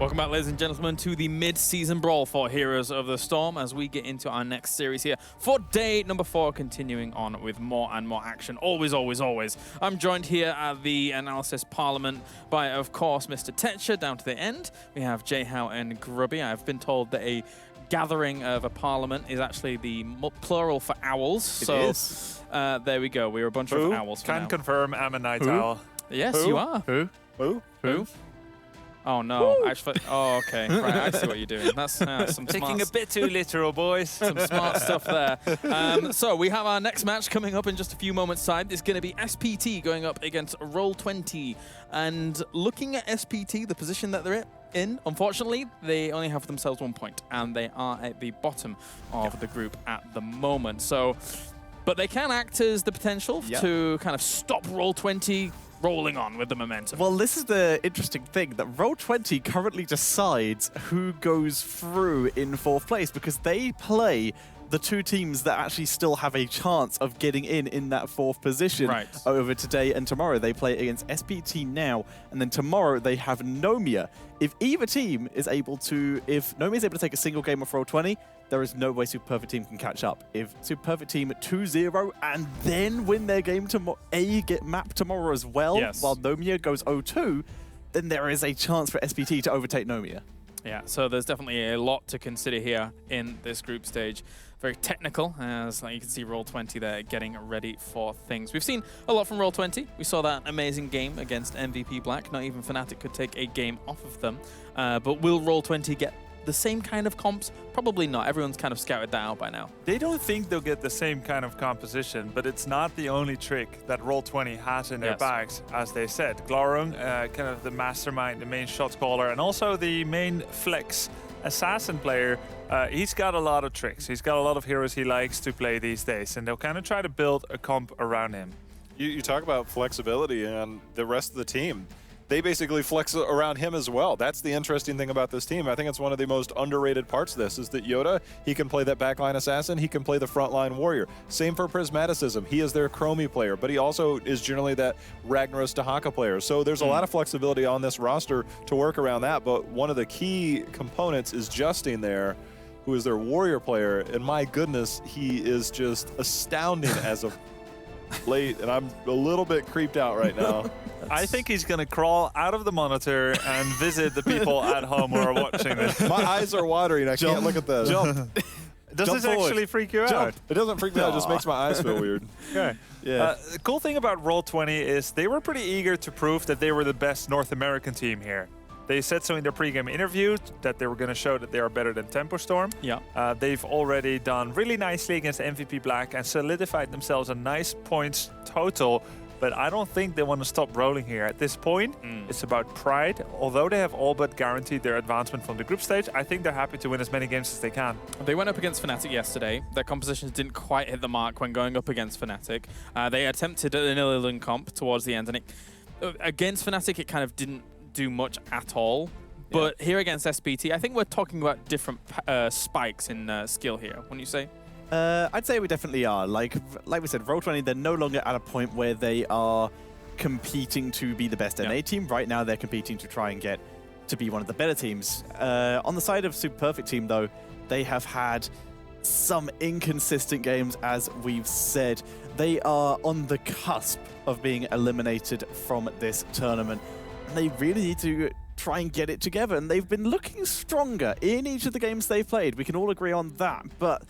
Welcome back, ladies and gentlemen, to the Mid-Season Brawl for Heroes of the Storm as we get into our next series here for day number 4, continuing on with more and more action. Always, always, always. I'm joined here at the Analysis Parliament by, of course, Mr. Tetcher down to the end. We have Jhow and Grubby. I've been told that a gathering of a parliament is actually the plural for owls. It is. There we go. We're a bunch of owls. Can confirm I'm a night owl. Yes, you are. Who? Oh no! Actually, oh okay. Right, I see what you're doing. That's some Taking a bit too literal, boys. Some smart stuff there. So we have our next match coming up in just a few moments' time. It's going to be SPT going up against Roll20. And looking at SPT, the position that they're in, unfortunately, they only have themselves 1 point, and they are at the bottom of the group at the moment. So, but they can act as the potential to kind of stop Roll20 rolling on with the momentum. Well, this is the interesting thing, that Roll20 currently decides who goes through in 4th place, because they play the 2 teams that actually still have a chance of getting in that 4th position over today and tomorrow. They play against SPT now, and then tomorrow they have Nomia. If either team is able to, if Nomia is able to take a single game of Roll20, there is no way Super Perfect Team can catch up. If Super Perfect Team 2-0 and then win their game get mapped tomorrow as well, while Nomia goes 0-2, then there is a chance for SPT to overtake Nomia. Yeah, so there's definitely a lot to consider here in this group stage. Very technical, as like you can see Roll20 there getting ready for things. We've seen a lot from Roll20. We saw that amazing game against MVP Black. Not even Fnatic could take a game off of them. But will Roll20 get the same kind of comps? Probably not. Everyone's kind of scouted that out by now. They don't think they'll get the same kind of composition, but it's not the only trick that Roll20 has in their bags, as they said. Glorung, kind of the mastermind, the main shot caller, and also the main flex assassin player. He's got a lot of tricks. He's got a lot of heroes he likes to play these days, and they'll kind of try to build a comp around him. You talk about flexibility, and the rest of the team, they basically flex around him as well. That's the interesting thing about this team. I think it's one of the most underrated parts of this, is that Yoda, he can play that backline assassin, he can play the frontline warrior. Same for Prismaticism. He is their Chromie player, but he also is generally that Ragnaros Dahaka player. So there's a lot of flexibility on this roster to work around that, but one of the key components is Justine there, who is their warrior player, and my goodness, he is just astounding as of late, and I'm a little bit creeped out right now. I think he's going to crawl out of the monitor and visit the people at home who are watching this. My eyes are watering. I can't look at this. Jump. Does this actually freak you out? It doesn't freak me out. It just makes my eyes feel weird. Okay. Yeah. The cool thing about Roll20 is they were pretty eager to prove that they were the best North American team here. They said so in their pregame interview, that they were going to show that they are better than Tempo Storm. Yeah. They've already done really nicely against MVP Black and solidified themselves a nice points total. But I don't think they want to stop rolling here. At this point, it's about pride. Although they have all but guaranteed their advancement from the group stage, I think they're happy to win as many games as they can. They went up against Fnatic yesterday. Their compositions didn't quite hit the mark when going up against Fnatic. They attempted an Illidan comp towards the end, and against Fnatic, it kind of didn't do much at all. But here against SPT, I think we're talking about different spikes in skill here, wouldn't you say? I'd say we definitely are. Like we said, Roll20, they're no longer at a point where they are competing to be the best NA team. Right now, they're competing to try and get to be one of the better teams. On the side of Super Perfect Team, though, they have had some inconsistent games, as we've said. They are on the cusp of being eliminated from this tournament. And they really need to try and get it together, and they've been looking stronger in each of the games they've played. We can all agree on that, but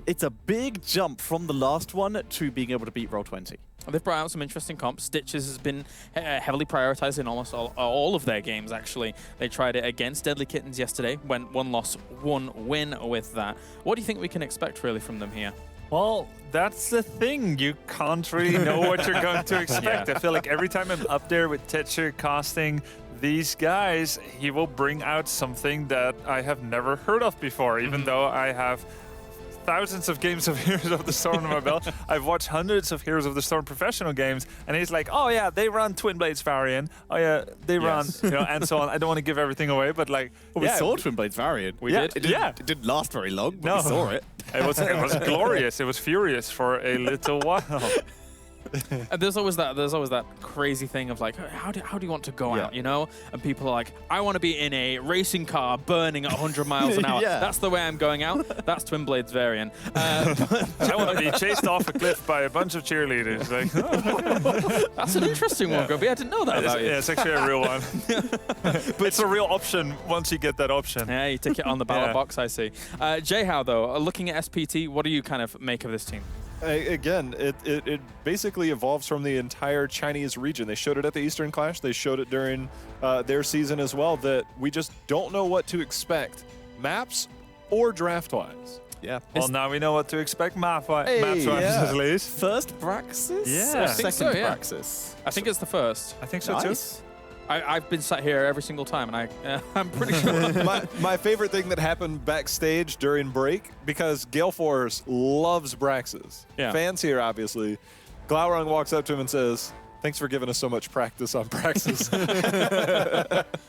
it's a big jump from the last one to being able to beat Roll20. They've brought out some interesting comps. Stitches has been heavily prioritized in almost all of their games, actually. They tried it against Deadly Kittens yesterday, went 1 loss, 1 win with that. What do you think we can expect, really, from them here? Well, that's the thing. You can't really know what you're going to expect. I feel like every time I'm up there with Tetcher casting these guys, he will bring out something that I have never heard of before, even though I have thousands of games of Heroes of the Storm on my belt. I've watched hundreds of Heroes of the Storm professional games, and he's like, oh yeah, they run Twin Blades Variant. Oh yeah, they run, and so on. I don't want to give everything away, but like, we saw Twin Blades Variant. We did. It didn't last very long, but we saw it. It was glorious. It was furious for a little while. And there's always that crazy thing of like, how do you want to go out, you know? And people are like, I want to be in a racing car burning at 100 miles an hour. That's the way I'm going out. That's Twin Blades variant. I want to be chased off a cliff by a bunch of cheerleaders. Like, that's an interesting one, Gobi. I didn't know that about you. Yeah, it's actually a real one. But it's a real option once you get that option. Yeah, you tick it on the ballot box, I see. Jayhow, though, looking at SPT, what do you kind of make of this team? Again, it basically evolves from the entire Chinese region. They showed it at the Eastern Clash. They showed it during their season as well, that we just don't know what to expect, maps or draft-wise. Yeah. Well, now we know what to expect map-wise at least. First Braxis? Yeah. Or I think second so, yeah. Braxis? I think it's the first. I think so Nice. I've been sat here every single time, and I'm pretty sure. my favorite thing that happened backstage during break, because Gale Force loves Braxis. Yeah. Fans here, obviously. Glaurung walks up to him and says, "Thanks for giving us so much practice on Braxis."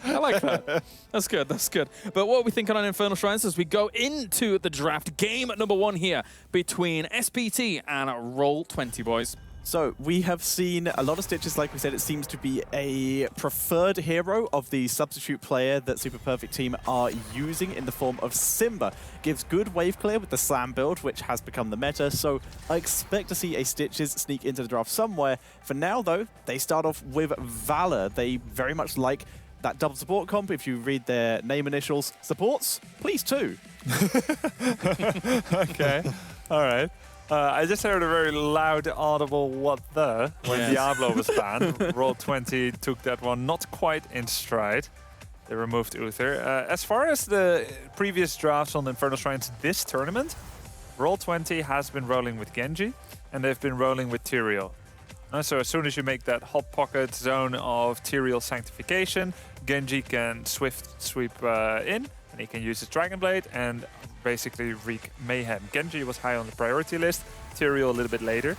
I like that. That's good. That's good. But what are we thinking on Infernal Shrines as we go into the draft? Game number 1 here between SPT and Roll20, boys. So we have seen a lot of Stitches. Like we said, it seems to be a preferred hero of the substitute player that Super Perfect Team are using in the form of Simba. Gives good wave clear with the slam build, which has become the meta. So I expect to see a Stitches sneak into the draft somewhere. For now, though, they start off with Valor. They very much like that double support comp. If you read their name initials, supports, please too. Okay. All right. I just heard a very loud, audible "what the" when Diablo was banned. Roll20 took that one not quite in stride. They removed Uther. As far as the previous drafts on Infernal Shrines this tournament, Roll20 has been rolling with Genji, and they've been rolling with Tyrael. So as soon as you make that hot pocket zone of Tyrael Sanctification, Genji can swift sweep in, and he can use his Dragon Blade and basically wreak mayhem. Genji was high on the priority list, Tyrael a little bit later.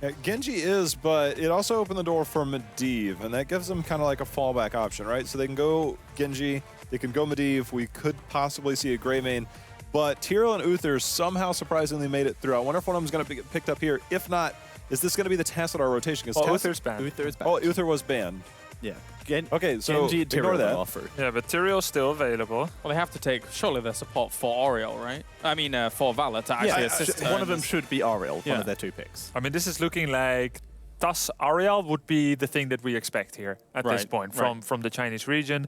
Yeah, Genji is, but it also opened the door for Medivh, and that gives them kind of like a fallback option, right? So they can go Genji, they can go Medivh, we could possibly see a Greymane, but Tyrael and Uther somehow surprisingly made it through. I wonder if one of them is going to get picked up here. If not, is this going to be the Tassadar rotation? Uther's banned. Uther is banned. Oh, Uther was banned. Yeah. Okay, so Genji, ignore Tyrael that. offer. Yeah, but Tyrael's still available. Well, they have to take, surely their support for Oriel, right? I mean, for Valor to actually assist her. One of them should be Ariel, Yeah. one of their 2 picks. I mean, this is looking like TAS Ariel would be the thing that we expect here at this Right, point right. from the Chinese region,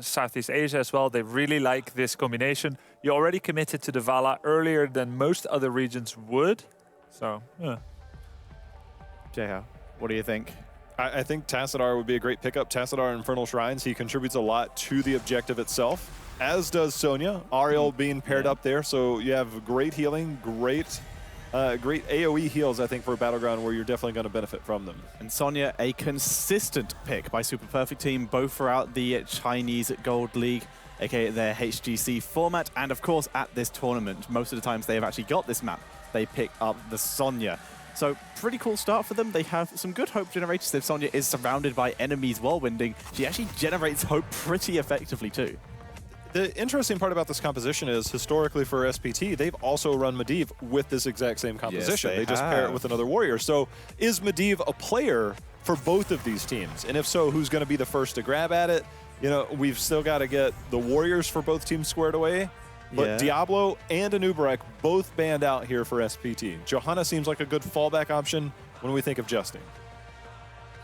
Southeast Asia as well. They really like this combination. You already committed to the Vala earlier than most other regions would. So, yeah. Jayhow, what do you think? I think Tassadar would be a great pickup. Tassadar in Infernal Shrines, he contributes a lot to the objective itself, as does Sonya. Ariel being paired up there, so you have great healing, great AoE heals, I think, for a Battleground where you're definitely going to benefit from them. And Sonya, a consistent pick by Super Perfect Team, both throughout the Chinese Gold League, aka their HGC format, and of course at this tournament. Most of the times they have actually got this map, they pick up the Sonya. So pretty cool start for them. They have some good hope generators. If Sonya is surrounded by enemies whirlwinding, she actually generates hope pretty effectively too. The interesting part about this composition is, historically for SPT, they've also run Medivh with this exact same composition. Yes, they just pair it have. with another warrior. So is Medivh a player for both of these teams? And if so, who's going to be the first to grab at it? You know, we've still got to get the warriors for both teams squared away. But Yeah. Diablo and Anubarak both banned out here for SPT. Johanna seems like a good fallback option when we think of Justin.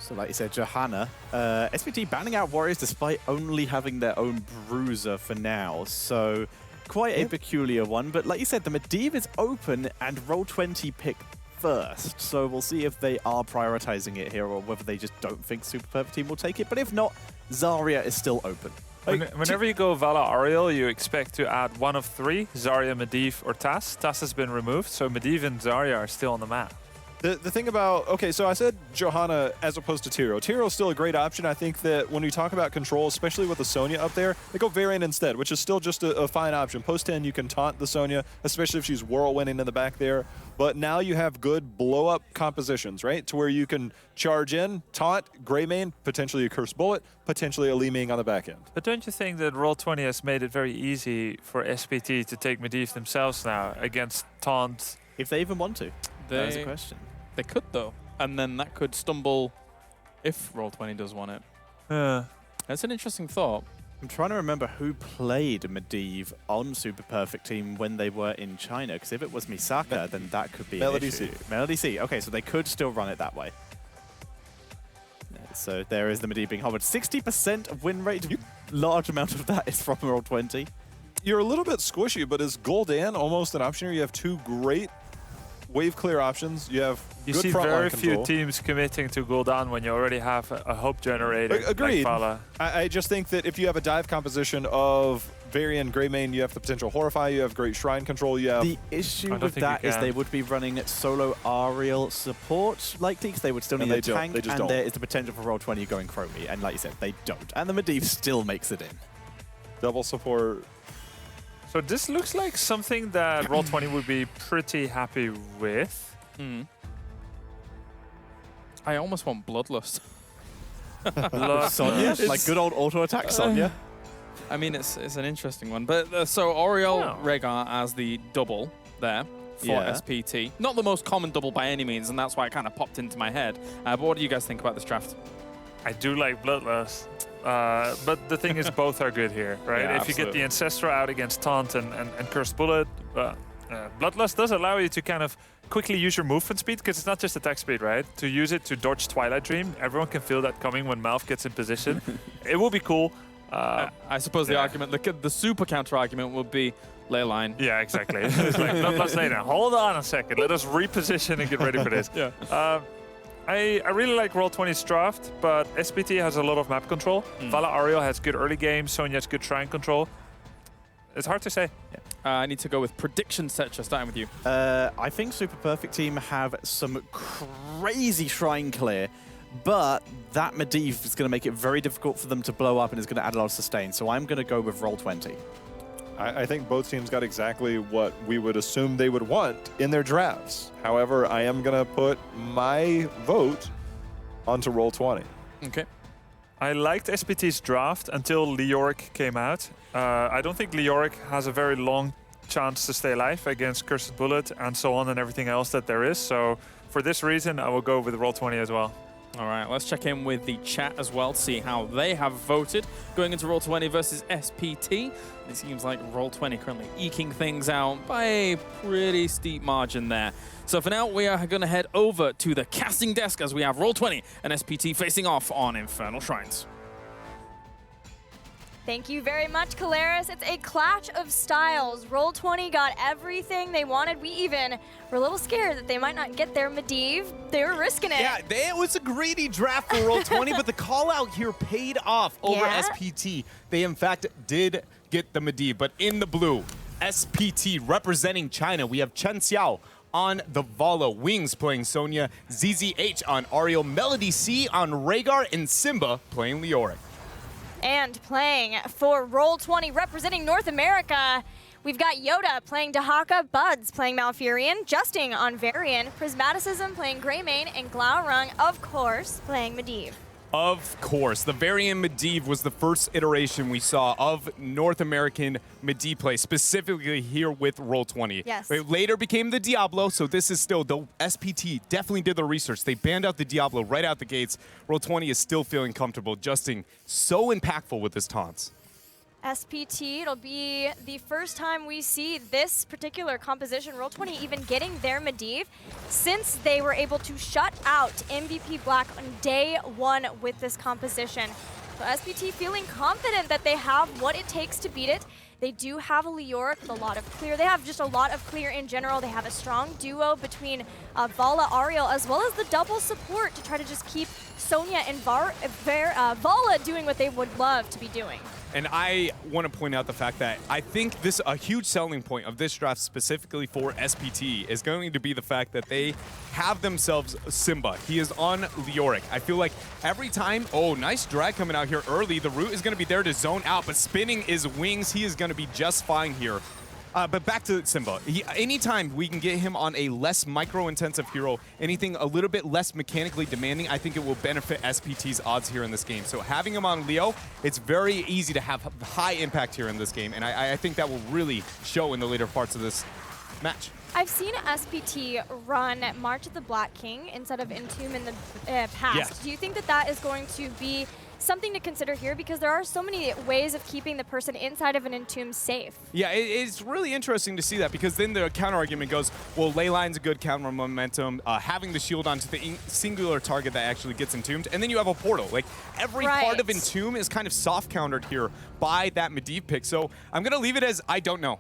So like you said, Johanna, SPT banning out warriors despite only having their own bruiser for now. So quite a peculiar one. But like you said, the Medivh is open and Roll20 pick first. So we'll see if they are prioritizing it here or whether they just don't think Super Perfect Team will take it. But if not, Zarya is still open. Whenever you go Vala Ariel, you expect to add one of 3, Zarya, Medivh, or TAS. TAS has been removed, so Medivh and Zarya are still on the map. The thing about, okay, so I said Johanna as opposed to Tyrael. Tyrael is still a great option. I think that when we talk about control, especially with the Sonya up there, they go Variant instead, which is still just a fine option. Post 10, you can taunt the Sonya, especially if she's whirlwinding in the back there. But now you have good blow-up compositions, right? To where you can charge in, taunt, Greymane, potentially a Cursed Bullet, potentially a Li Ming on the back end. But don't you think that Roll20 has made it very easy for SPT to take Medivh themselves now against taunt? If they even want to. That is a question. They could, though. And then that could stumble if Roll20 does want it. That's an interesting thought. I'm trying to remember who played Medivh on Super Perfect Team when they were in China, because if it was Misaka, then that could be Melody an issue. C. Melody C. Okay, so they could still run it that way. So there is the Medivh being hovered. 60% win rate. Large amount of that is from Roll20. You're a little bit squishy, but is Gul'dan almost an option here? You have two great wave clear options. You have You good see frontline very control. few teams committing to Gul'dan when you already have a hope generator. Agreed. Like Vala. I just think that if you have a dive composition of Varian, Greymane, you have the potential Horrify, you have great Shrine control, you have... The issue don't with think you that is can. they would be running solo Ariel support likely, because they would still And need they a don't. tank, They just and don't. there is the potential for Roll20 going Chromie, and like you said, they don't. And the Medivh still makes it in. double support. So this looks like something that Roll20 would be pretty happy with. I almost want Bloodlust. Sonya, like good old auto attack Sonya. I mean, it's an interesting one. But so Oriel Wow. Rhaegar as the double there for Yeah. SPT. Not the most common double by any means, and that's why it kind of popped into my head. But what do you guys think about this draft? I do like Bloodlust. But the thing is, both are good here, right? Yeah, if you get absolutely. the Ancestral out against Taunt and Cursed Bullet, Bloodlust does allow you to kind of quickly use your movement speed, because it's not just attack speed, right? To use it to dodge Twilight Dream. Everyone can feel that coming when Malf gets in position. It will be cool. I suppose the yeah. argument, the super counter argument would be Leyline. Yeah, exactly. It's like, Bloodlust later. Hold on a second. Let us reposition and get ready for this. Yeah. I really like Roll20's draft, but SPT has a lot of map control. Vala Ariel has good early game. Sonya has good shrine control. It's hard to say. I need to go with prediction set, starting with you. I think Super Perfect Team have some crazy shrine clear, but that Medivh is going to make it very difficult for them to blow up and is going to add a lot of sustain. So I'm going to go with Roll20. I think both teams got exactly what we would assume they would want in their drafts. However, I am going to put my vote onto Roll20. Okay. I liked SPT's draft until Leoric came out. I don't think Leoric has a very long chance to stay alive against Cursed Bullet and so on and everything else that there is. So for this reason, I will go with Roll20 as well. All right, let's check in with the chat as well to see how they have voted going into Roll20 versus SPT. It seems like Roll20 currently eking things out by a pretty steep margin there. So for now, we are going to head over to the casting desk as we have Roll20 and SPT facing off on Infernal Shrines. Thank you very much, Caleris. It's a clash of styles. Roll20 got everything they wanted. We even were a little scared that they might not get their Medivh. They were risking it. Yeah, it was a greedy draft for Roll20, but the call out here paid off over Yeah? SPT. They, in fact, did get the Medivh, but in the blue, SPT representing China, we have Chen Xiao on the Vala, Wings playing Sonya, ZZH on Ariel, Melody C on Rhaegar, and Simba playing Leoric. And playing for Roll20, representing North America, we've got Yoda playing Dahaka, Buds playing Malfurion, Justing on Varian, Prismaticism playing Greymane, and Glaurung, of course, playing Medivh. Of course, the Varian Medivh was the first iteration we saw of North American Medivh play, specifically here with Roll20. Yes. It later became the Diablo, so this is still, the SPT definitely did the research. They banned out the Diablo right out the gates. Roll20 is still feeling comfortable, Justing so impactful with his taunts. SPT, it'll be the first time we see this particular composition, Roll20 even getting their Medivh, since they were able to shut out MVP Black on day one with this composition. So SPT feeling confident that they have what it takes to beat it. They do have a Leoric with a lot of clear. They have just a lot of clear in general. They have a strong duo between Vala, Ariel, as well as the double support to try to just keep Sonya and Vala doing what they would love to be doing. And I want to point out the fact that I think a huge selling point of this draft specifically for SPT is going to be the fact that they have themselves Simba. He is on Leoric. I feel like every time, oh, nice drag coming out here early. The root is going to be there to zone out, but spinning is Wings. He is going to be just fine here. But back to Simba. Anytime we can get him on a less micro-intensive hero, anything a little bit less mechanically demanding, I think it will benefit SPT's odds here in this game. So having him on Leo, it's very easy to have high impact here in this game, and I think that will really show in the later parts of this match. I've seen SPT run March of the Black King instead of Entomb in the past. Yes. Do you think that that is going to be something to consider here? Because there are so many ways of keeping the person inside of an Entomb safe. Yeah, it's really interesting to see that, because then the counter argument goes, well, Leyline's a good counter momentum, having the shield onto the singular target that actually gets entombed, and then you have a portal. Like, every part of Entomb is kind of soft countered here by that Medivh pick. So I'm going to leave it as I don't know.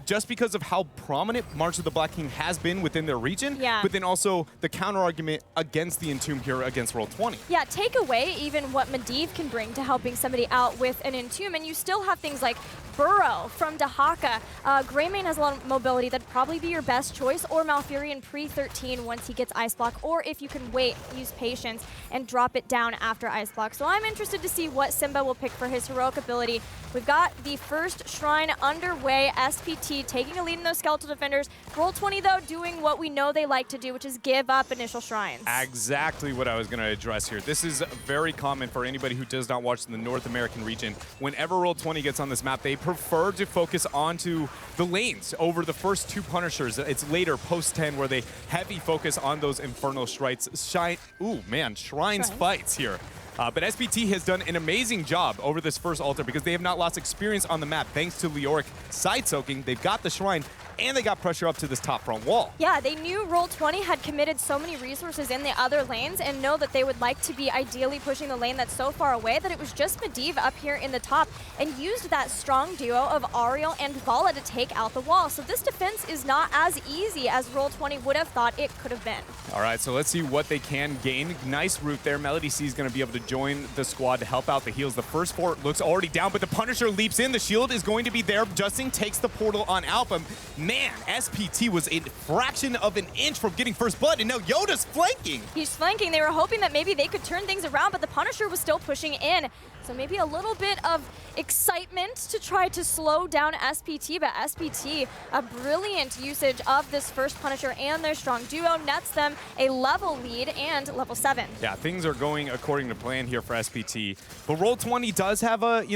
Just because of how prominent March of the Black King has been within their region, but then also the counter argument against the Entomb here against Roll20. Yeah, take away even what Medivh can bring to helping somebody out with an Entomb, and you still have things like Burrow from Dahaka. Greymane has a lot of mobility. That'd probably be your best choice, or Malfurion pre-13 once he gets Ice Block, or if you can wait, use Patience and drop it down after Ice Block. So I'm interested to see what Simba will pick for his heroic ability. We've got the first shrine underway. SPT taking a lead in those skeletal defenders. Roll20, though, doing what we know they like to do, which is give up initial shrines. Exactly what I was going to address here. This is very common for anybody who does not watch the North American region. Whenever Roll20 gets on this map, they prefer to focus onto the lanes over the first two Punishers. It's later, post-10, where they heavy focus on those Infernal Shrines. Shrines fights here. But SPT has done an amazing job over this first altar, because they have not lost experience on the map thanks to Leoric side-soaking. They've got the shrine, and they got pressure up to this top front wall. Yeah, they knew Roll20 had committed so many resources in the other lanes, and know that they would like to be ideally pushing the lane that's so far away that it was just Medivh up here in the top, and used that strong duo of Ariel and Vala to take out the wall. So this defense is not as easy as Roll20 would have thought it could have been. All right, so let's see what they can gain. Nice route there. Melody C is going to be able to join the squad to help out the heals. The first fort looks already down, but the Punisher leaps in. The shield is going to be there. Justin takes the portal on Alpha. Man, SPT was a fraction of an inch from getting first blood, and now Yoda's flanking. He's flanking. They were hoping that maybe they could turn things around, but the Punisher was still pushing in. So maybe a little bit of excitement to try to slow down SPT, but SPT, a brilliant usage of this first Punisher and their strong duo, nets them a level lead and level 7. Yeah, things are going according to plan here for SPT. But Roll20 does have a,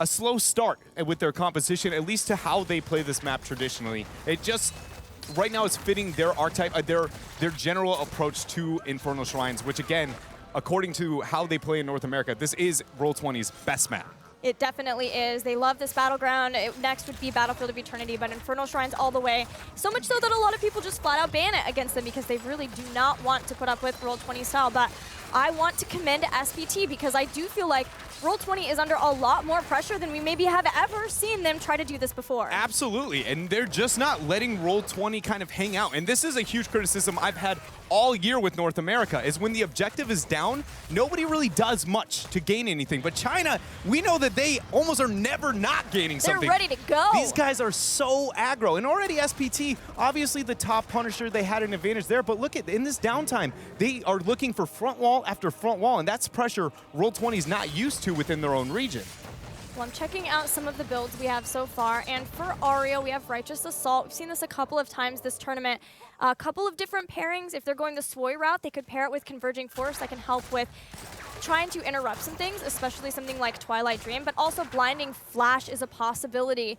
a slow start with their composition, at least to how they play this map traditionally. It just, right now, is fitting their archetype, their general approach to Infernal Shrines, which again, according to how they play in North America, this is Roll20's best map. It definitely is. They love this battleground. Next would be Battlefield of Eternity, but Infernal Shrines all the way. So much so that a lot of people just flat out ban it against them, because they really do not want to put up with Roll20 style. But I want to commend SPT, because I do feel like Roll20 is under a lot more pressure than we maybe have ever seen them try to do this before. Absolutely, and they're just not letting Roll20 kind of hang out. And this is a huge criticism I've had all year with North America, is when the objective is down, nobody really does much to gain anything. But China, we know that they almost are never not gaining something. They're ready to go. These guys are so aggro. And already SPT, obviously the top Punisher, they had an advantage there. But look at, in this downtime, they are looking for front wall after front wall. And that's pressure Roll20 is not used to within their own region. Well, I'm checking out some of the builds we have so far, and for Ariel, we have Righteous Assault. We've seen this a couple of times this tournament. A couple of different pairings. If they're going the Swoi route, they could pair it with Converging Force that can help with trying to interrupt some things, especially something like Twilight Dream, but also Blinding Flash is a possibility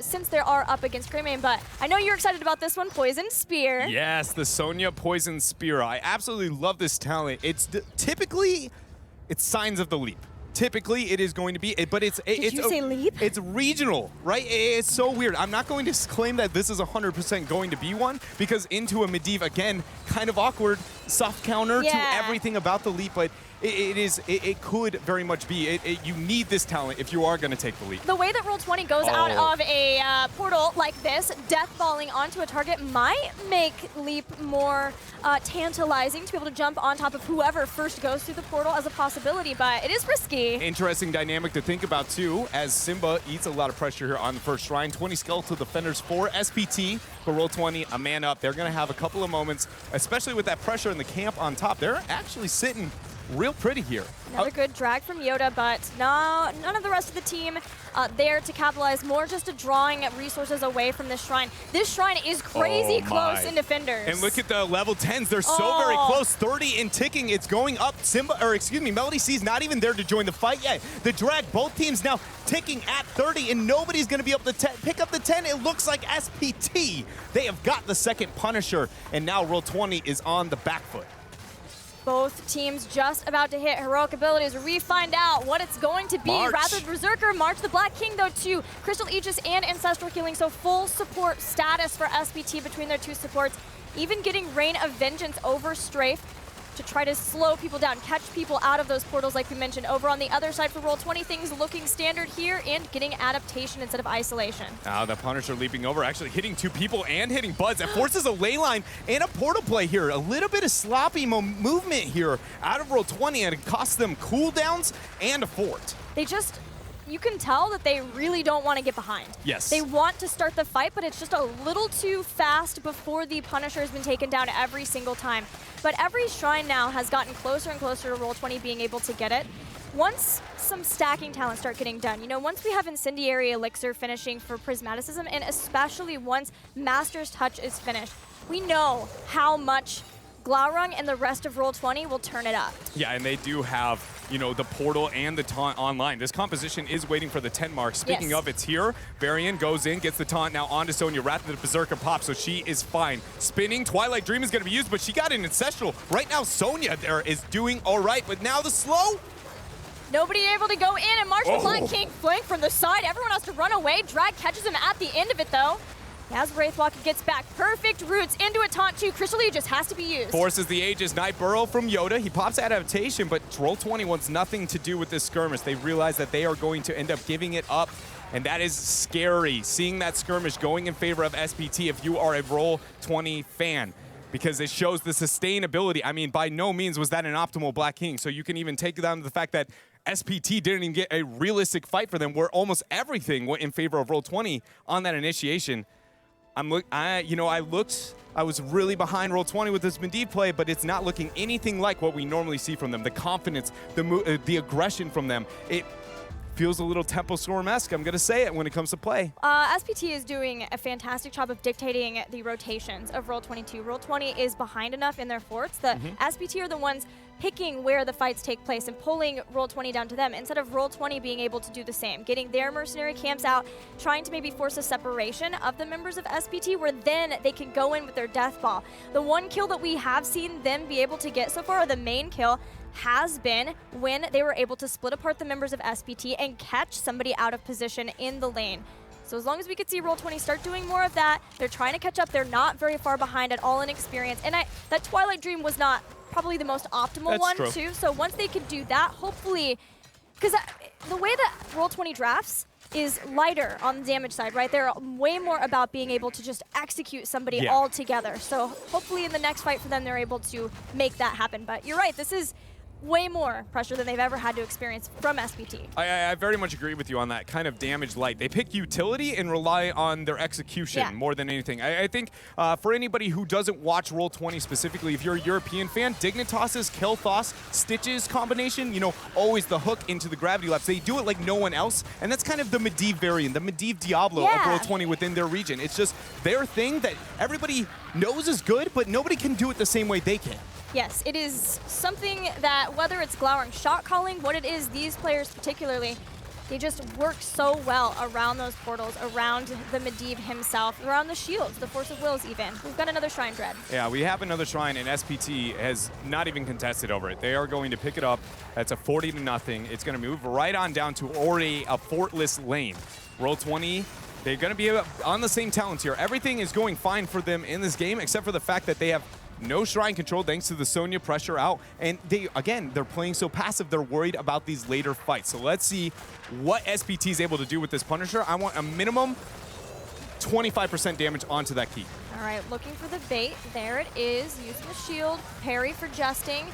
since they are up against Greymane. But I know you're excited about this one, Poison Spear. Yes, the Sonya Poison Spear. I absolutely love this talent. It's typically, it's Signs of the Leap. Typically, it is going to be, but it's Did you say leap? It's regional, right? It's so weird. I'm not going to claim that this is 100% going to be one, because into a Medivh, again, kind of awkward, soft counter to everything about the leap, but it could very much be. You need this talent if you are going to take the leap. The way that Roll20 goes out of a portal like this, death balling onto a target might make leap more tantalizing to be able to jump on top of whoever first goes through the portal as a possibility, but it is risky. Interesting dynamic to think about too, as Simba eats a lot of pressure here on the first shrine. 20 skeletal defenders for SPT, for Roll20, a man up. They're going to have a couple of moments, especially with that pressure in the camp on top. They're actually sitting real pretty here. Another good drag from Yoda, but no, none of the rest of the team there to capitalize. More just a drawing resources away from this shrine. This shrine is crazy close in defenders. And look at the level 10s. They're so very close. 30 and ticking. It's going up. Melody C's not even there to join the fight yet. The drag, both teams now ticking at 30, and nobody's going to be able to pick up the 10. It looks like SPT. They have got the second Punisher, and now Roll20 is on the back foot. Both teams just about to hit heroic abilities. We find out what it's going to be. March. Rather Berserker, March the Black King though too. Crystal Aegis and Ancestral Healing, so full support status for SPT between their two supports. Even getting Rain of Vengeance over Strafe to try to slow people down, catch people out of those portals like we mentioned. Over on the other side for Roll20, things looking standard here and getting adaptation instead of isolation. Now the Punisher leaping over, actually hitting 2 people and hitting Buds. That forces a ley line and a portal play here. A little bit of sloppy movement here out of Roll20, and it costs them cooldowns and a fort. You can tell that they really don't want to get behind. Yes. They want to start the fight, but it's just a little too fast before the Punisher has been taken down every single time. But every shrine now has gotten closer and closer to Roll20 being able to get it. Once some stacking talents start getting done, once we have Incendiary Elixir finishing for Prismaticism, and especially once Master's Touch is finished, we know how much Glaurung and the rest of Roll20 will turn it up. Yeah, and they do have, the portal and the taunt online. This composition is waiting for the 10 mark. Speaking of, it's here. Varian goes in, gets the taunt now onto Sonya. Wrath of the Berserker pops, so she is fine. Spinning, Twilight Dream is going to be used, but she got an Ancestral. Right now, Sonya there is doing all right, but now the slow. Nobody able to go in, and March the Black King flank from the side. Everyone has to run away. Drag catches him at the end of it, though. As Wraithwalker gets back, perfect roots into a taunt too. Crystal Aegis has to be used. Forces the Aegis, Night Burrow from Yoda. He pops adaptation, but Roll20 wants nothing to do with this skirmish. They realize that they are going to end up giving it up, and that is scary. Seeing that skirmish going in favor of SPT if you are a Roll20 fan, because it shows the sustainability. I mean, by no means was that an optimal Black King, so you can even take down to the fact that SPT didn't even get a realistic fight for them, where almost everything went in favor of Roll20 on that initiation. I was really behind Roll20 with this Medivh play, but it's not looking anything like what we normally see from them. The confidence, the aggression from them, it feels a little Tempo Storm-esque, I'm going to say it, when it comes to play. SPT is doing a fantastic job of dictating the rotations of Roll22. Roll20 is behind enough in their forts that SPT are the ones picking where the fights take place and pulling Roll20 down to them, instead of Roll20 being able to do the same, getting their mercenary camps out, trying to maybe force a separation of the members of SPT, where then they can go in with their death ball. The one kill that we have seen them be able to get so far, or the main kill, has been when they were able to split apart the members of SPT and catch somebody out of position in the lane. So as long as we could see Roll20 start doing more of that, they're trying to catch up. They're not very far behind at all in experience. And that Twilight Dream was not probably the most optimal one too. So once they could do that, hopefully, because the way that Roll20 drafts is lighter on the damage side, right? They're way more about being able to just execute somebody all together. So hopefully in the next fight for them, they're able to make that happen. But you're right, this is way more pressure than they've ever had to experience from SPT. I very much agree with you on that kind of damage light. They pick utility and rely on their execution more than anything. I think for anybody who doesn't watch Roll20 specifically, if you're a European fan, Dignitas's Kel'Thas Stitches combination, always the hook into the gravity laps. They do it like no one else, and that's kind of the Medivh variant, the Medivh Diablo of Roll20 within their region. It's just their thing that everybody knows is good, but nobody can do it the same way they can. Yes, it is something that, whether it's Glaurung shot calling, what it is, these players particularly, they just work so well around those portals, around the Medivh himself, around the shields, the Force of Wills even. We've got another Shrine Dread. Yeah, we have another Shrine, and SPT has not even contested over it. They are going to pick it up. That's a 40-0. It's going to move right on down to already a fortless lane. Roll20, they're going to be on the same talents here. Everything is going fine for them in this game, except for the fact that they have no Shrine control thanks to the Sonya pressure out. And they're playing so passive, they're worried about these later fights. So let's see what SPT is able to do with this Punisher. I want a minimum 25% damage onto that key. All right, looking for the bait. There it is, using the shield, parry for Jesting.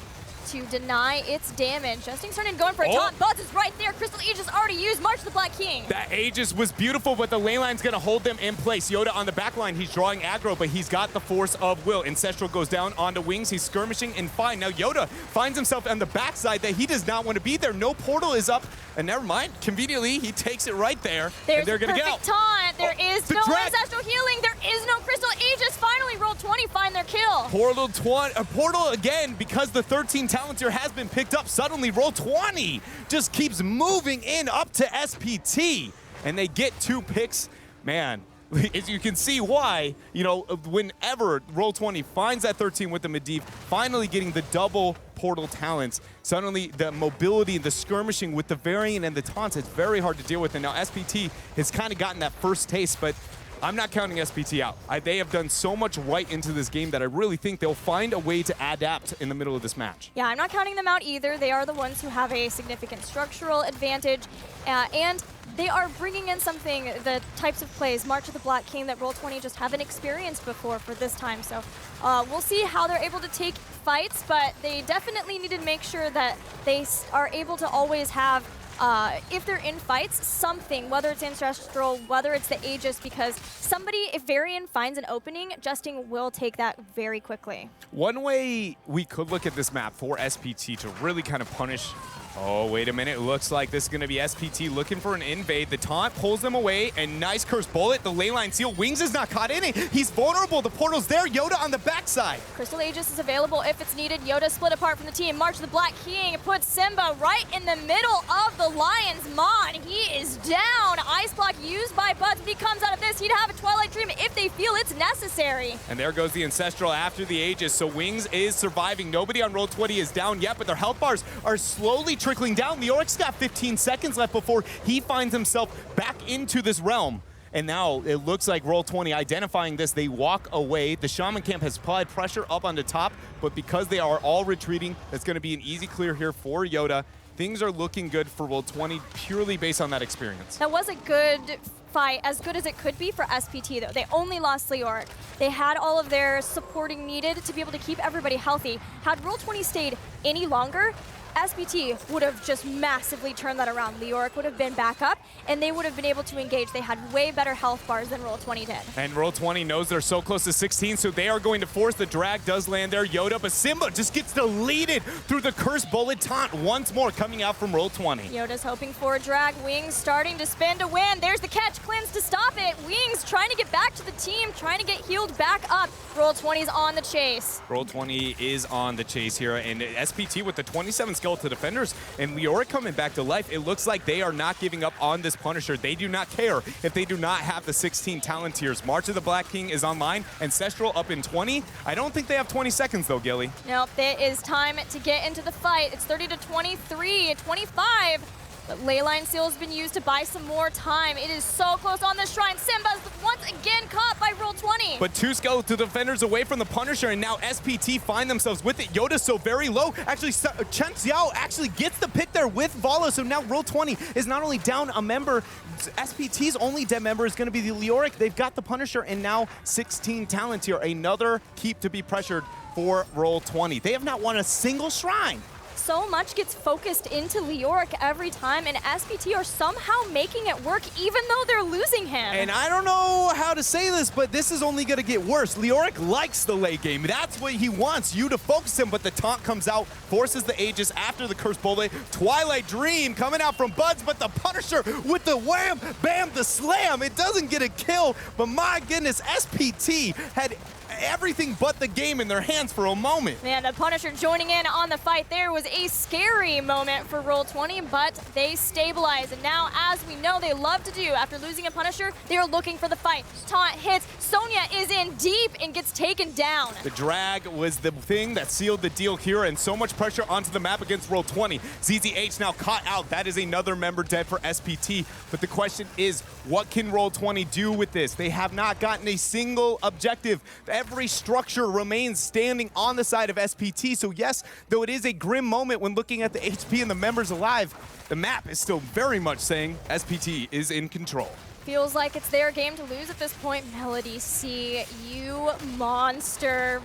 to deny its damage. Justin starting going for a taunt. Buzz is right there. Crystal Aegis already used. March the Black King. That Aegis was beautiful, but the lane line's going to hold them in place. Yoda on the back line, he's drawing aggro, but he's got the force of will. Ancestral goes down onto Wings. He's skirmishing and fine. Now Yoda finds himself on the backside that he does not want to be there. No portal is up, and never mind. Conveniently, he takes it right there, and they're going to get out. Taunt. There is no ancestral healing. There is no Crystal Aegis. Finally, Roll20 find their kill. Portal again, because the 13 Talontier has been picked up. Suddenly, Roll20 just keeps moving in up to SPT, and they get 2 picks. Man, as you can see why, you know, whenever Roll20 finds that 13 with the Medivh, finally getting the double portal talents, suddenly the mobility and the skirmishing with the variant and the taunts, it's very hard to deal with. And now SPT has kind of gotten that first taste, but I'm not counting SPT out. They have done so much right into this game that I really think they'll find a way to adapt in the middle of this match. Yeah, I'm not counting them out either. They are the ones who have a significant structural advantage, and they are bringing in something, the types of plays, March of the Black King, that Roll20 just haven't experienced before for this time. So we'll see how they're able to take fights, but they definitely need to make sure that they are able to always have, if they're in fights, something, whether it's Ancestral, whether it's the Aegis, because somebody, if Varian finds an opening, Justin will take that very quickly. One way we could look at this map for SPT to really kind of punish. Oh, wait a minute. It looks like this is going to be SPT looking for an invade. The taunt pulls them away, and nice curse bullet. The ley line seal. Wings is not caught in it. He's vulnerable. The portal's there. Yoda on the backside. Crystal Aegis is available if it's needed. Yoda split apart from the team. March the Black King puts Simba right in the middle of the Lion's Maw. He is down. Ice block used by Buzz. When he comes out of this, he'd have a Twilight Dream if they feel it's necessary. And there goes the Ancestral after the Aegis. So Wings is surviving. Nobody on Roll20 is down yet, but their health bars are slowly trickling down. Leoric's got 15 seconds left before he finds himself back into this realm. And now it looks like Roll20 identifying this, they walk away. The Shaman Camp has applied pressure up on the top, but because they are all retreating, it's going to be an easy clear here for Yoda. Things are looking good for Roll20 purely based on that experience. That was a good fight, as good as it could be for SPT though. They only lost Leoric. They had all of their supporting needed to be able to keep everybody healthy. Had Roll20 stayed any longer, SPT would have just massively turned that around. Leoric would have been back up, and they would have been able to engage. They had way better health bars than Roll20 did. And Roll20 knows they're so close to 16, so they are going to force. The drag does land there. Yoda, but Simba just gets deleted through the curse bullet taunt once more coming out from Roll20. Yoda's hoping for a drag. Wings starting to spin to win. There's the catch. Cleanse to stop it. Wings trying to get back to the team, trying to get healed back up. Roll20's on the chase. Roll20 is on the chase here, and SPT with the 27 skeleton defenders and Leoric coming back to life. It looks like they are not giving up on this Punisher. They do not care if they do not have the 16 Talontiers. March of the Black King is online. Ancestral up in 20. I don't think they have 20 seconds though, Gilly. Nope, it is time to get into the fight. It's 30 to 23, 25. But Leyline Seal has been used to buy some more time. It is so close on the shrine. Simba's once again caught by Roll20. But 2 skeleton defenders away from the Punisher, and now SPT find themselves with it. Yoda's so very low. Actually, Chen Xiao actually gets the pick there with Vala, so now Roll20 is not only down a member, SPT's only dead member is going to be the Leoric. They've got the Punisher, and now 16 Talontier. Another keep to be pressured for Roll20. They have not won a single shrine. So much gets focused into Leoric every time, and SPT are somehow making it work even though they're losing him. And I don't know how to say this, but this is only going to get worse. Leoric likes the late game. That's what he wants, you to focus him, but the taunt comes out, forces the Aegis after the Curse Bullet. Twilight Dream coming out from Buds, but the Punisher with the wham, bam, the slam. It doesn't get a kill, but my goodness, SPT had everything but the game in their hands for a moment. Man, the Punisher joining in on the fight there was a scary moment for Roll20, but they stabilize. And now, as we know they love to do, after losing a Punisher, they're looking for the fight. Taunt hits. Sonya is in deep and gets taken down. The drag was the thing that sealed the deal here, and so much pressure onto the map against Roll20. ZZH now caught out. That is another member dead for SPT. But the question is, what can Roll20 do with this? They have not gotten a single objective. Every structure remains standing on the side of SPT. So yes, though it is a grim moment when looking at the HP and the members alive, the map is still very much saying SPT is in control. Feels like it's their game to lose at this point. Melody C, you monster.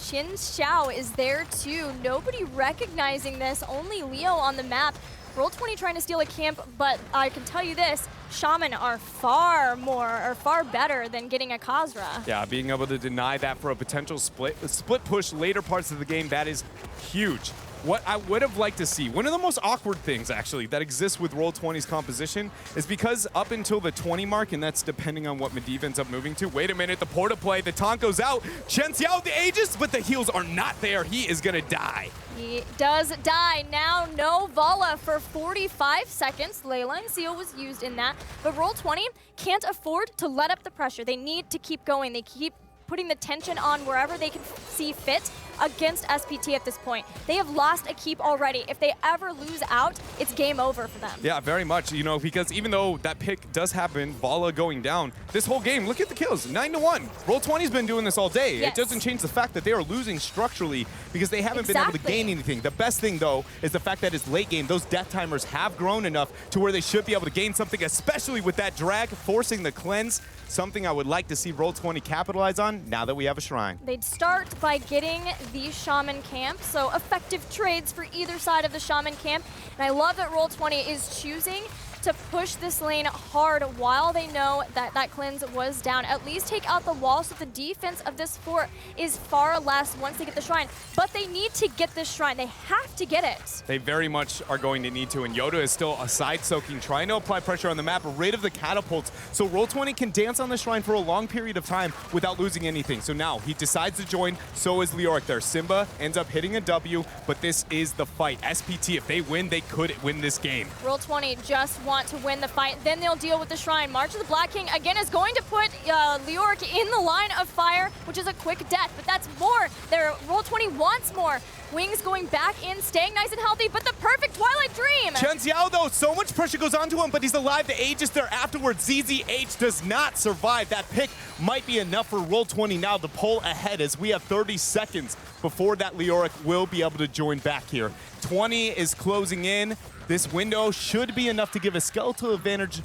Chin Xiao is there too. Nobody recognizing this, only Leo on the map. Roll20 trying to steal a camp, but I can tell you this, Shaman are far better than getting a Khazra. Yeah, being able to deny that for a potential split push later parts of the game, that is huge. What I would have liked to see, one of the most awkward things actually that exists with Roll20's composition is because up until the 20 mark, and that's depending on what Medivh ends up moving to. Wait a minute, the porta play, the taunt goes out. Chen Xiao the Aegis, but the heals are not there. He is gonna die. He does die. Now no Vala for 45 seconds. Leyline Seal was used in that, but Roll20 can't afford to let up the pressure. They need to keep going. They keep putting the tension on wherever they can see fit against SPT at this point. They have lost a keep already. If they ever lose out, it's game over for them. Yeah, very much, you know, because even though that pick does happen, Vala going down, this whole game, look at the kills, 9-1. Roll20's been doing this all day. Yes. It doesn't change the fact that they are losing structurally because they haven't been able to gain anything. The best thing, though, is the fact that it's late game. Those death timers have grown enough to where they should be able to gain something, especially with that drag, forcing the cleanse, something I would like to see Roll20 capitalize on now that we have a shrine. They'd start by getting the Shaman camp, so effective trades for either side of the Shaman camp. And I love that Roll20 is choosing to push this lane hard while they know that that cleanse was down. At least take out the wall so the defense of this fort is far less once they get the shrine. But they need to get this shrine. They have to get it. They very much are going to need to, and Yoda is still a side-soaking, trying to apply pressure on the map, rid of the catapults, so Roll20 can dance on the shrine for a long period of time without losing anything. So now he decides to join, so is Leoric there. Simba ends up hitting a W, but this is the fight. SPT, if they win, they could win this game. Roll20 just want to win the fight, then they'll deal with the shrine. March of the Black King again is going to put Leoric in the line of fire, which is a quick death, but that's more. Roll20 wants more. Wings going back in, staying nice and healthy, but the perfect Twilight Dream! Chen Xiao, though, so much pressure goes onto him, but he's alive. The Aegis there afterwards. ZZH does not survive. That pick might be enough for Roll20 now to pull ahead as we have 30 seconds before that Leoric will be able to join back here. 20 is closing in. This window should be enough to give a skeletal advantage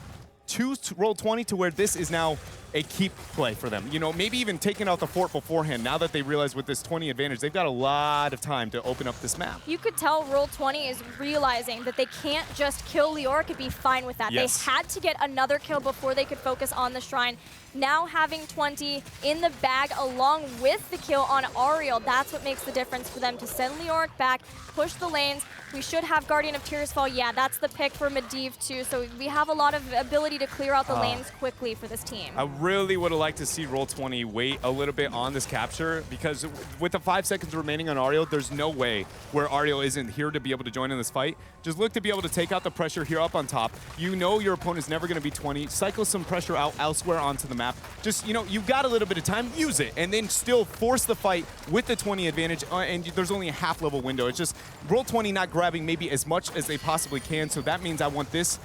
to Roll20 to where this is now a keep play for them. You know, maybe even taking out the fort beforehand. Now that they realize with this 20 advantage, they've got a lot of time to open up this map. You could tell Roll20 is realizing that they can't just kill Leoric and be fine with that. Yes. They had to get another kill before they could focus on the shrine. Now having 20 in the bag along with the kill on Ariel, that's what makes the difference for them to send Leoric back, push the lanes. We should have Guardian of Tears fall. Yeah, that's the pick for Medivh too. So we have a lot of ability to clear out the lanes quickly for this team. I really would have liked to see Roll20 wait a little bit on this capture because with the 5 seconds remaining on Ariel, there's no way where Ariel isn't here to be able to join in this fight. Just look to be able to take out the pressure here up on top. You know your opponent's never going to be 20. Cycle some pressure out elsewhere onto the map. Just, you know, you've got a little bit of time, use it, and then still force the fight with the 20 advantage, and there's only a half-level window. It's just Roll20 not grabbing maybe as much as they possibly can, so that means I want this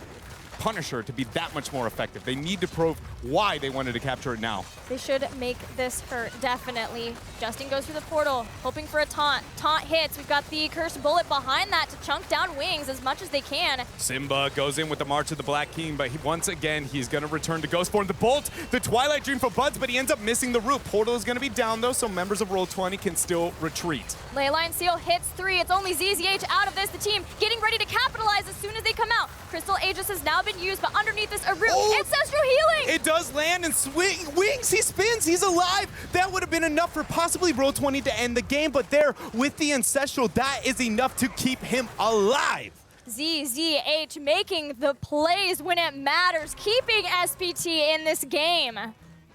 Punisher to be that much more effective. They need to prove why they wanted to capture it now. They should make this hurt, definitely. Justin goes through the portal, hoping for a taunt. Taunt hits. We've got the Cursed Bullet behind that to chunk down Wings as much as they can. Simba goes in with the March of the Black King, but once again, he's going to return to Ghost Form. The Bolt, the Twilight Dream for Buds, but he ends up missing the root. Portal is going to be down, though, so members of Roll20 can still retreat. Leyline Seal hits 3. It's only ZZH out of this. The team getting ready to capitalize as soon as they come out. Crystal Aegis has now been used, but underneath this, a root. Ancestral Healing! It does land, and Wings, he spins, he's alive. That would have been enough for possibly Roll20 to end the game, but there, with the Ancestral, that is enough to keep him alive. ZZH making the plays when it matters, keeping SPT in this game.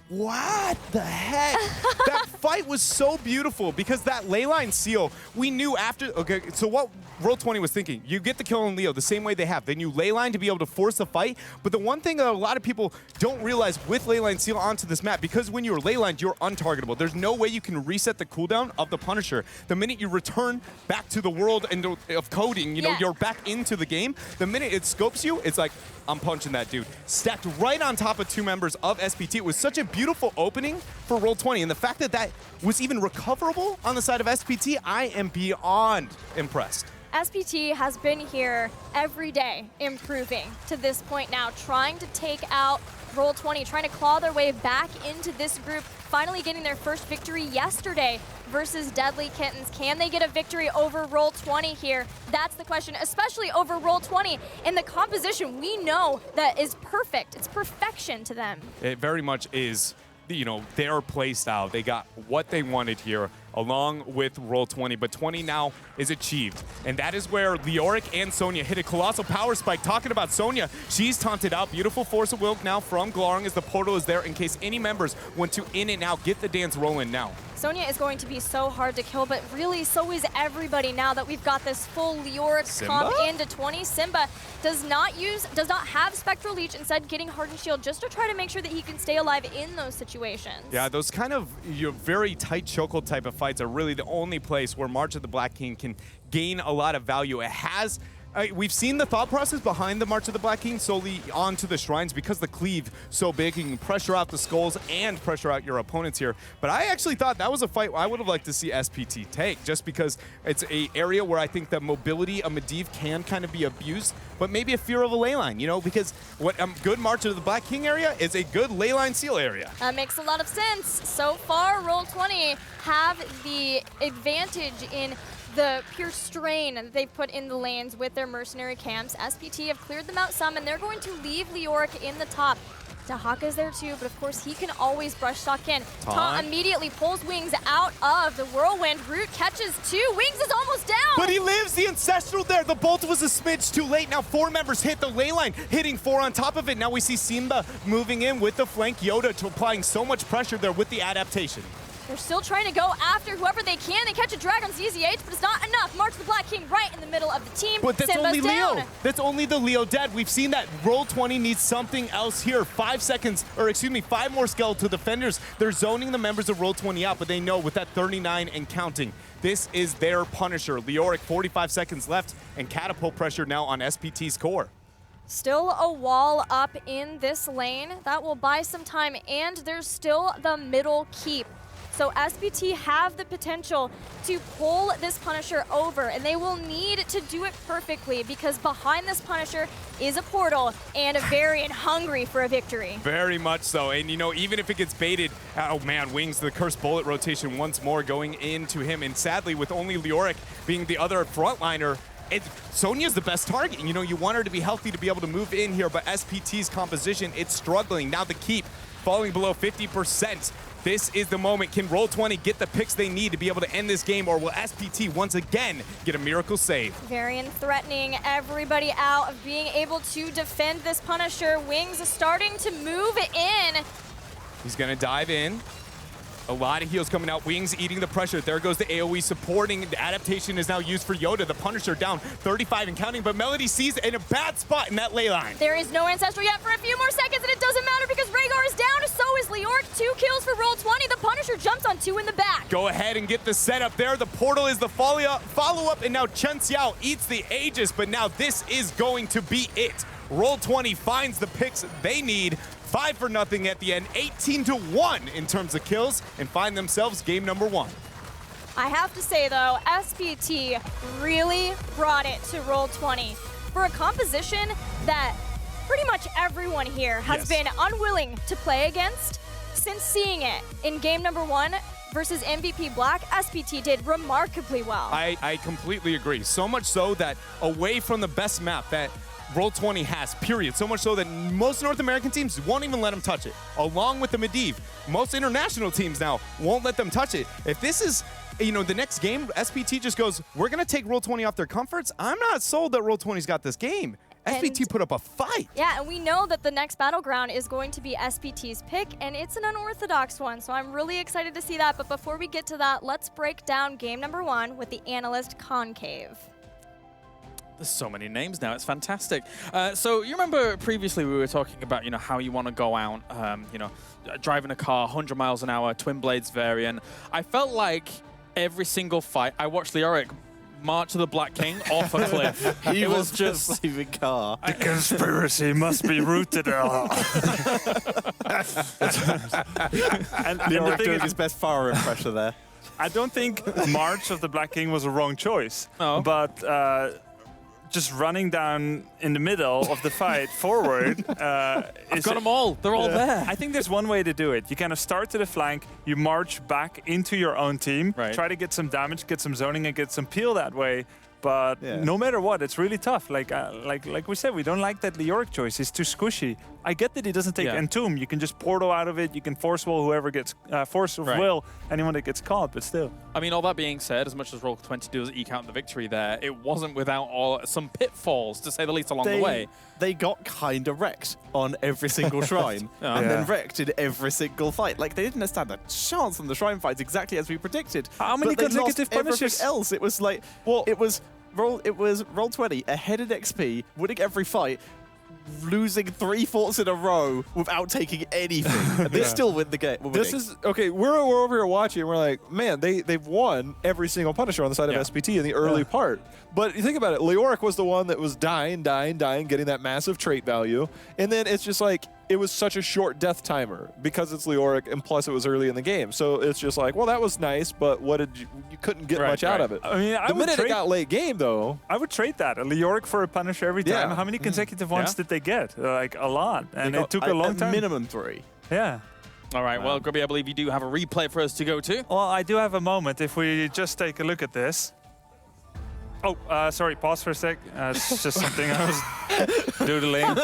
What the heck? That fight was so beautiful because that Leyline Seal, we knew after, okay, so what Roll20 was thinking, you get the kill on Leo the same way they have, then you Leyline to be able to force the fight, but the one thing that a lot of people don't realize with Leyline Seal onto this map, because when you're Leylined, you're untargetable. There's no way you can reset the cooldown of the Punisher. The minute you return back to the world of coding, you know, you're back into the game, the minute it scopes you, it's like, I'm punching that dude. Stacked right on top of 2 members of SPT. It was such a beautiful opening for Roll20, and the fact that that was even recoverable on the side of SPT, I am beyond impressed. SPT has been here every day, improving to this point now, trying to take out Roll20, trying to claw their way back into this group, finally getting their first victory yesterday versus Deadly Kittens. Can they get a victory over Roll20 here? That's the question, especially over Roll20 in the composition we know that is perfect. It's perfection to them. It very much is, you know, their play style. They got what they wanted here along with Roll20, but 20 now is achieved. And that is where Leoric and Sonya hit a colossal power spike. Talking about Sonya, she's taunted out. Beautiful force of will now from Glorung as the portal is there in case any members want to in and out. Get the dance rolling now. Sonya is going to be so hard to kill, but really so is everybody now that we've got this full Leoric comp into 20. Simba does not have Spectral Leech, instead getting Hardened Shield just to try to make sure that he can stay alive in those situations. Yeah, those kind of very tight chokehold type of fights are really the only place where March of the Black King can gain a lot of value. It has we've seen the thought process behind the March of the Black King solely onto the shrines because the cleave so big, you can pressure out the skulls and pressure out your opponents here. But I actually thought that was a fight I would have liked to see SPT take, just because it's a area where I think the mobility of Medivh can kind of be abused, but maybe a fear of a ley line, you know, because what good March of the Black King area is a good ley line seal area. That makes a lot of sense. So far, Roll20 have the advantage in the pure strain that they've put in the lanes with their mercenary camps. SPT have cleared them out some, and they're going to leave Leoric in the top. Dahaka's there too, but of course he can always brush stock in. Taunt immediately pulls Wings out of the whirlwind. Root catches two. Wings is almost down. But he lives the Ancestral there. The bolt was a smidge too late. Now 4 members hit the ley line, hitting 4 on top of it. Now we see Simba moving in with the flank. Yoda to applying so much pressure there with the adaptation. They're still trying to go after whoever they can. They catch a drag on ZZH, but it's not enough. March the Black King right in the middle of the team. But that's Simba's only down. Leo. That's only the Leo dead. We've seen that Roll20 needs something else here. 5 seconds, or excuse me, 5 more skeletal defenders. They're zoning the members of Roll20 out, but they know with that 39 and counting, this is their Punisher. Leoric, 45 seconds left, and catapult pressure now on SPT's core. Still a wall up in this lane. That will buy some time, and there's still the middle keep. So SPT have the potential to pull this Punisher over, and they will need to do it perfectly because behind this Punisher is a portal and a Varian hungry for a victory. Very much so, and you know, even if it gets baited, oh man, Wings, the cursed bullet rotation once more going into him, and sadly with only Leoric being the other frontliner, Sonya's the best target. You know, you want her to be healthy to be able to move in here, but SPT's composition, it's struggling. Now the keep falling below 50%. This is the moment. Can Roll20 get the picks they need to be able to end this game, or will SPT once again get a miracle save? Varian threatening everybody out of being able to defend this Punisher. Wings starting to move in. He's gonna dive in. A lot of heals coming out. Wings eating the pressure. There goes the AoE supporting. The adaptation is now used for Yoda. The Punisher down 35 and counting, but Melody sees it in a bad spot in that ley line. There is no Ancestral yet for a few more seconds, and it doesn't matter because Rhaegar is down. So is Leoric. 2 kills for Roll20. The Punisher jumps on 2 in the back. Go ahead and get the setup there. The portal is the follow-up, and now Chen Xiao eats the Aegis, but now this is going to be it. Roll20 finds the picks they need. 5-0 at the end, 18-1 in terms of kills, and find themselves game number 1. I have to say though, SPT really brought it to Roll20 for a composition that pretty much everyone here has been unwilling to play against since seeing it in game number 1 versus MVP Black. SPT did remarkably well. I completely agree. So much so that away from the best map that Roll20 has, period. So much so that most North American teams won't even let them touch it. Along with the Medivh, most international teams now won't let them touch it. If this is, you know, the next game, SPT just goes, we're going to take Roll20 off their comforts. I'm not sold that Roll20's got this game. SPT put up a fight. Yeah, and we know that the next battleground is going to be SPT's pick, and it's an unorthodox one, so I'm really excited to see that. But before we get to that, let's break down game number 1 with the analyst Concave. There's so many names now. It's fantastic. So you remember previously we were talking about, you know, how you want to go out, you know, driving a car 100 miles an hour, twin blades variant. I felt like every single fight I watched Leoric march to the Black King off a cliff. He was just leaving car. The conspiracy must be rooted out. And Leoric doing his best fire impression there. I don't think March of the Black King was a wrong choice. No. But just running down in the middle of the fight forward I've got them all. They're all there. I think there's one way to do it. You kind of start to the flank, you march back into your own team, Right. try to get some damage, get some zoning, and get some peel that way. But Yeah. no matter what, it's really tough. Like we said, we don't like that Leoric choice. It's too squishy. I get that he doesn't take Yeah. Entomb. You can just portal out of it. You can force will whoever gets force of Right. will anyone that gets caught. But still, I mean, all that being said, as much as Roll20 does eke out the victory there, it wasn't without some pitfalls, to say the least, along the way. They got kind of wrecked on every single shrine, Yeah. and Yeah. then wrecked in every single fight. Like, they didn't stand a chance on the shrine fights, exactly as we predicted. How many but they consecutive lost everything punishes? else. It was like, it was Roll20 ahead in XP, winning every fight, losing 3 forts in a row without taking anything, and they still win the game. This is okay. We're over here watching, and we're like, man, they've won every single Punisher on the side Yeah. of SPT in the early part. But you think about it, Leoric was the one that was dying, getting that massive trait value, and then it's just like it was such a short death timer because it's Leoric, and plus it was early in the game. So it's just like, well, that was nice, but what did you couldn't get Right, much out right. of it. I mean, The minute it got late game, though, I would trade that. A Leoric for a Punisher every time. Yeah. How many consecutive ones Yeah. did they get? Like, a lot. And it took a long time. Minimum 3. Yeah. All right, well, Grubby, I believe you do have a replay for us to go to. Well, I do have a moment if we just take a look at this. Oh, sorry, pause for a sec. It's just something I was doodling.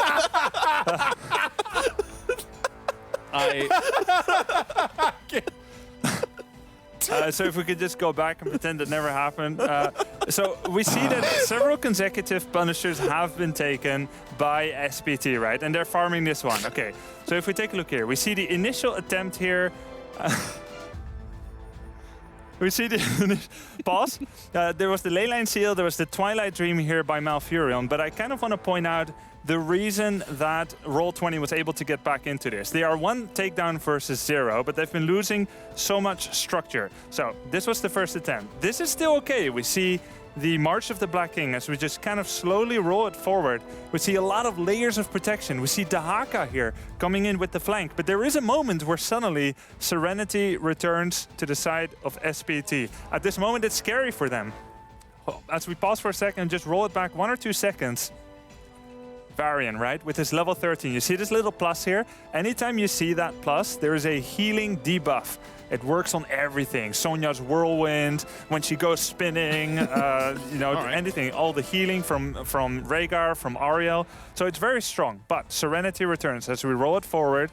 So if we could just go back and pretend it never happened. So we see that several consecutive Punishers have been taken by SPT, right? And they're farming this one. Okay, so if we take a look here, we see the initial attempt here. We see the pause. There was the Leyline Seal, there was the Twilight Dream here by Malfurion, but I kind of want to point out the reason that Roll20 was able to get back into this. They are 1 takedown versus 0, but they've been losing so much structure. So this was the first attempt. This is still okay. We see the March of the Black King as we just kind of slowly roll it forward. We see a lot of layers of protection. We see Dahaka here coming in with the flank, but there is a moment where suddenly Serenity returns to the side of SPT. At this moment, it's scary for them. As we pause for a second, just roll it back 1 or 2 seconds. Varian, right, with his level 13. You see this little plus here? Anytime you see that plus, there is a healing debuff. It works on everything. Sonya's whirlwind, when she goes spinning, anything. All the healing from Rhaegar, from Ariel. So it's very strong. But Serenity returns as we roll it forward,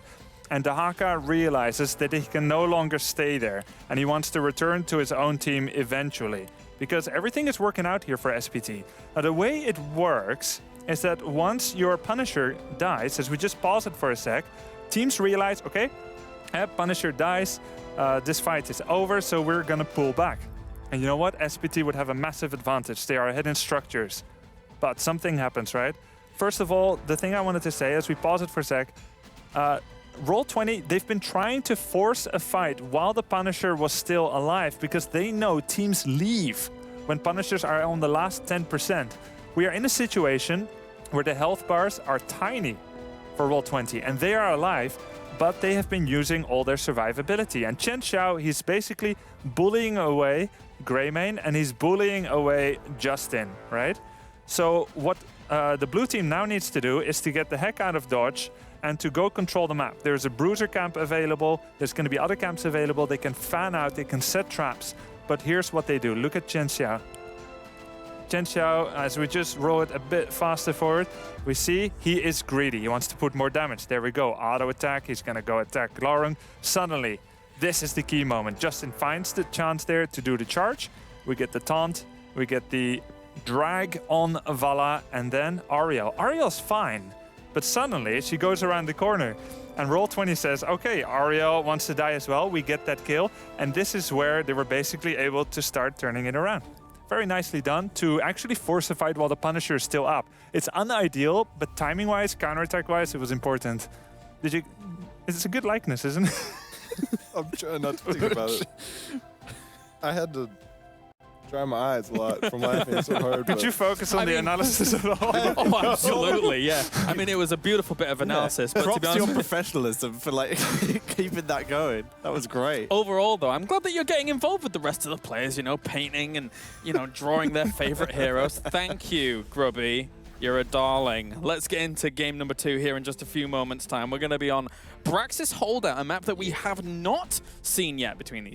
and Dahaka realizes that he can no longer stay there, and he wants to return to his own team eventually, because everything is working out here for SPT. Now, the way it works is that once your Punisher dies, as we just pause it for a sec, teams realize, okay, Punisher dies, this fight is over, so we're gonna pull back. And you know what? SPT would have a massive advantage. They are ahead in structures. But something happens, right? First of all, the thing I wanted to say, as we pause it for a sec, Roll20, they've been trying to force a fight while the Punisher was still alive, because they know teams leave when Punishers are on the last 10%. We are in a situation where the health bars are tiny for Roll20, and they are alive, but they have been using all their survivability. And Chen Xiao, he's basically bullying away Greymane, and he's bullying away Justin, right? So what the blue team now needs to do is to get the heck out of dodge and to go control the map. There's a bruiser camp available. There's going to be other camps available. They can fan out. They can set traps. But here's what they do. Look at Chen Xiao. Chen Xiao, as we just roll it a bit faster forward, we see he is greedy. He wants to put more damage. There we go. Auto attack. He's going to go attack Larung. Suddenly, this is the key moment. Justin finds the chance there to do the charge. We get the taunt. We get the drag on Vala, and then Ariel. Ariel's fine, but suddenly she goes around the corner, and Roll20 says, okay, Ariel wants to die as well. We get that kill, and this is where they were basically able to start turning it around. Very nicely done to actually force a fight while the Punisher is still up. It's unideal, but timing-wise, counterattack-wise, it was important. It's a good likeness, isn't it? I'm trying not to think about it. I had to dry my eyes a lot from laughing so hard. Could you focus on the analysis at all? Oh, absolutely, yeah. I mean, it was a beautiful bit of analysis, but to Props be to your honest, professionalism for like keeping that going. That was great. overall, though, I'm glad that you're getting involved with the rest of the players, you know, painting and, you know, drawing their favorite heroes. Thank you, Grubby. You're a darling. Let's get into game number 2 here in just a few moments' time. We're going to be on Braxis Holdout, a map that we have not seen yet between these